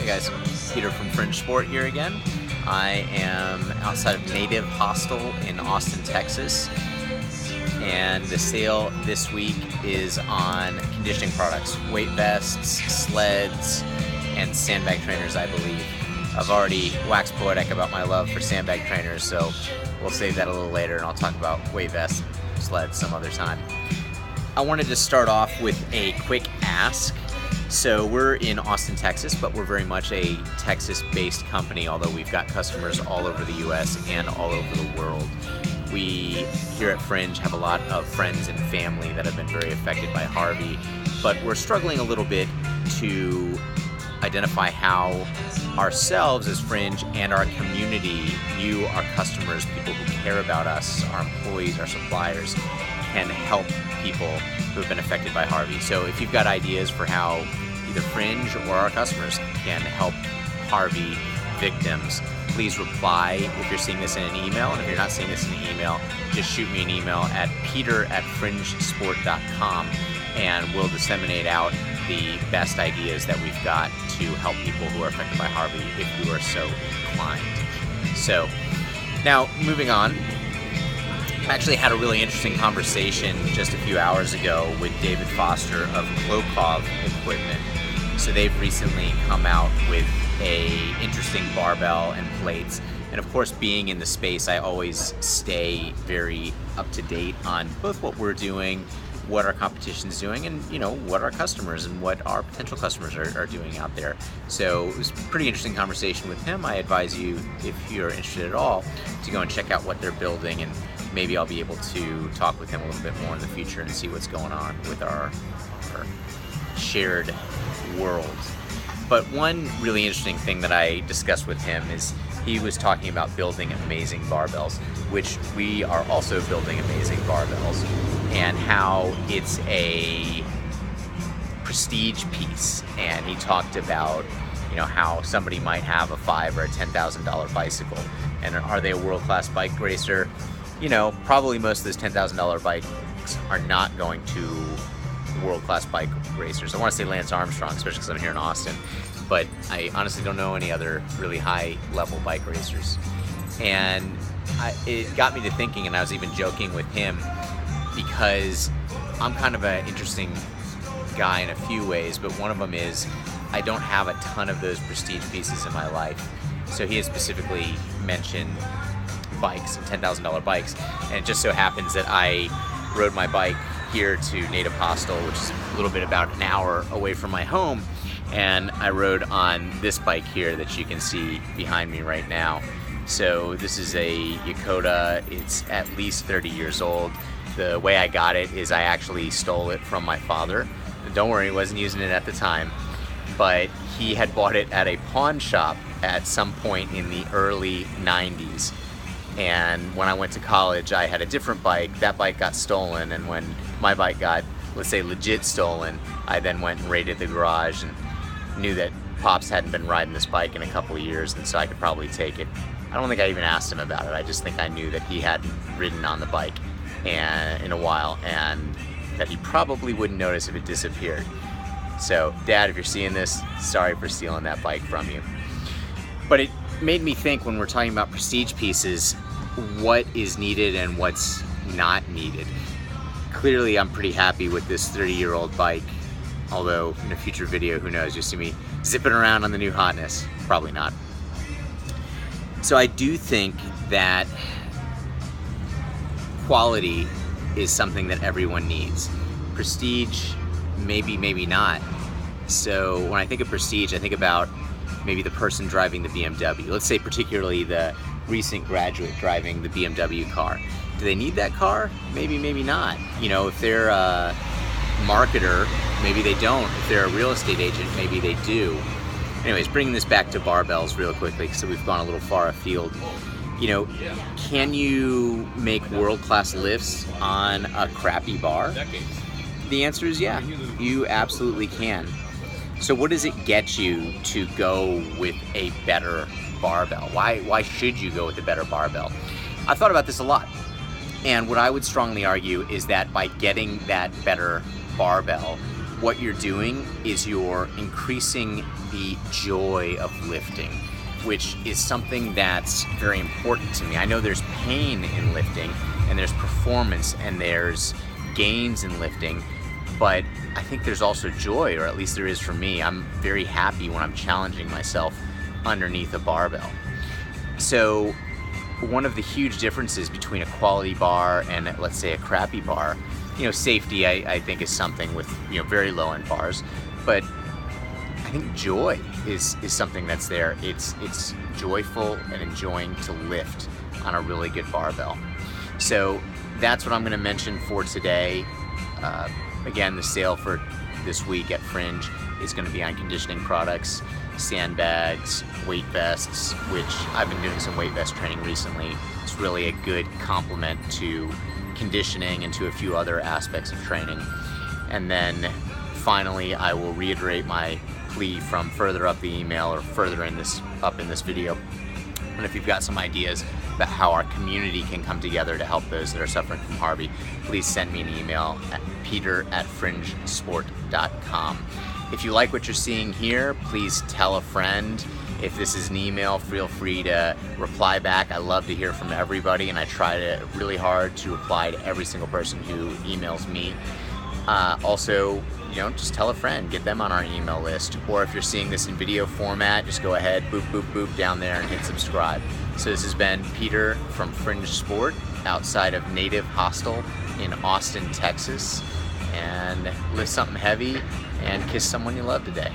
Hey guys, Peter from Fringe Sport here again. I am outside of Native Hostel in Austin, Texas, and the sale this week is on conditioning products, weight vests, sleds, and sandbag trainers, I believe. I've already waxed poetic about my love for sandbag trainers, so we'll save that a little later and I'll talk about weight vests and sleds some other time. I wanted to start off with a quick ask. So we're in Austin, Texas, but we're very much a Texas-based company, although we've got customers all over the US and all over the world. We, here at Fringe, have a lot of friends and family that have been very affected by Harvey, but we're struggling a little bit to identify how ourselves as Fringe and our community, you, our customers, people who care about us, our employees, our suppliers, can help people who have been affected by Harvey. So if you've got ideas for how either Fringe or our customers can help Harvey victims, please reply if you're seeing this in an email. And if you're not seeing this in an email, just shoot me an email at peter@fringesport.com and we'll disseminate out the best ideas that we've got to help people who are affected by Harvey if you are so inclined. So now moving on, I actually had a really interesting conversation just a few hours ago with David Foster of Klokov Equipment. So they've recently come out with a interesting barbell and plates. And of course, being in the space, I always stay very up to date on both what we're doing, what our competition's doing, and what our customers and what our potential customers are doing out there. So it was a pretty interesting conversation with him. I advise you, if you're interested at all, to go and check out what they're building, and maybe I'll be able to talk with him a little bit more in the future and see what's going on with our shared world. But one really interesting thing that I discussed with him is he was talking about building amazing barbells, which we are also building amazing barbells, and how it's a prestige piece. And he talked about how somebody might have a $5,000 or a $10,000 bicycle, and are they a world-class bike racer? Probably most of those $10,000 bikes are not going to world-class bike racers. I want to say Lance Armstrong, especially because I'm here in Austin, but I honestly don't know any other really high-level bike racers. And it got me to thinking, and I was even joking with him, because I'm kind of an interesting guy in a few ways, but one of them is I don't have a ton of those prestige pieces in my life. So he has specifically mentioned bikes and $10,000 bikes, and it just so happens that I rode my bike here to Native Hostel, which is a little bit about an hour away from my home, and I rode on this bike here that you can see behind me right now. So this is a Yokota. It's at least 30 years old. The way I got it is I actually stole it from my father. Don't worry, he wasn't using it at the time, but he had bought it at a pawn shop at some point in the early 90s. And when I went to college, I had a different bike. That bike got stolen, and when my bike got, let's say, legit stolen, I then went and raided the garage and knew that Pops hadn't been riding this bike in a couple of years, and so I could probably take it. I don't think I even asked him about it. I just think I knew that he hadn't ridden on the bike in a while, and that he probably wouldn't notice if it disappeared. So, Dad, if you're seeing this, sorry for stealing that bike from you. But it made me think, when we're talking about prestige pieces, what is needed and what's not needed. Clearly, I'm pretty happy with this 30-year-old bike, although in a future video, who knows, you'll see me zipping around on the new hotness. Probably not. So I do think that quality is something that everyone needs. Prestige, maybe not. So when I think of prestige, I think about maybe the person driving the BMW. Let's say particularly the recent graduate driving the BMW car. Do they need that car? Maybe not. If they're a marketer, maybe they don't. If they're a real estate agent, maybe they do. Anyways, bringing this back to barbells real quickly, so we've gone a little far afield. Can you make world-class lifts on a crappy bar? The answer is yeah, you absolutely can. So what does it get you to go with a better barbell? Why should you go with a better barbell? I've thought about this a lot. And what I would strongly argue is that by getting that better barbell, what you're doing is you're increasing the joy of lifting, which is something that's very important to me. I know there's pain in lifting, and there's performance, and there's gains in lifting, but I think there's also joy, or at least there is for me. I'm very happy when I'm challenging myself underneath a barbell. So one of the huge differences between a quality bar and, let's say, a crappy bar, safety I think is something with very low end bars, but I think joy is something that's there. It's joyful and enjoying to lift on a really good barbell. So that's what I'm going to mention for today. Again, the sale for this week at Fringe is going to be on conditioning products, sandbags, weight vests, which I've been doing some weight vest training recently. It's really a good complement to conditioning and to a few other aspects of training. And then finally, I will reiterate my plea from further up the email or further up in this video. And if you've got some ideas about how our community can come together to help those that are suffering from Harvey, please send me an email at peter@fringesport.com. If you like what you're seeing here, please tell a friend. If this is an email, feel free to reply back. I love to hear from everybody, and I try really hard to reply to every single person who emails me. Also, just tell a friend, get them on our email list. Or if you're seeing this in video format, just go ahead, boop, boop, boop down there and hit subscribe. So this has been Peter from Fringe Sport outside of Native Hostel in Austin, Texas. And lift something heavy and kiss someone you love today.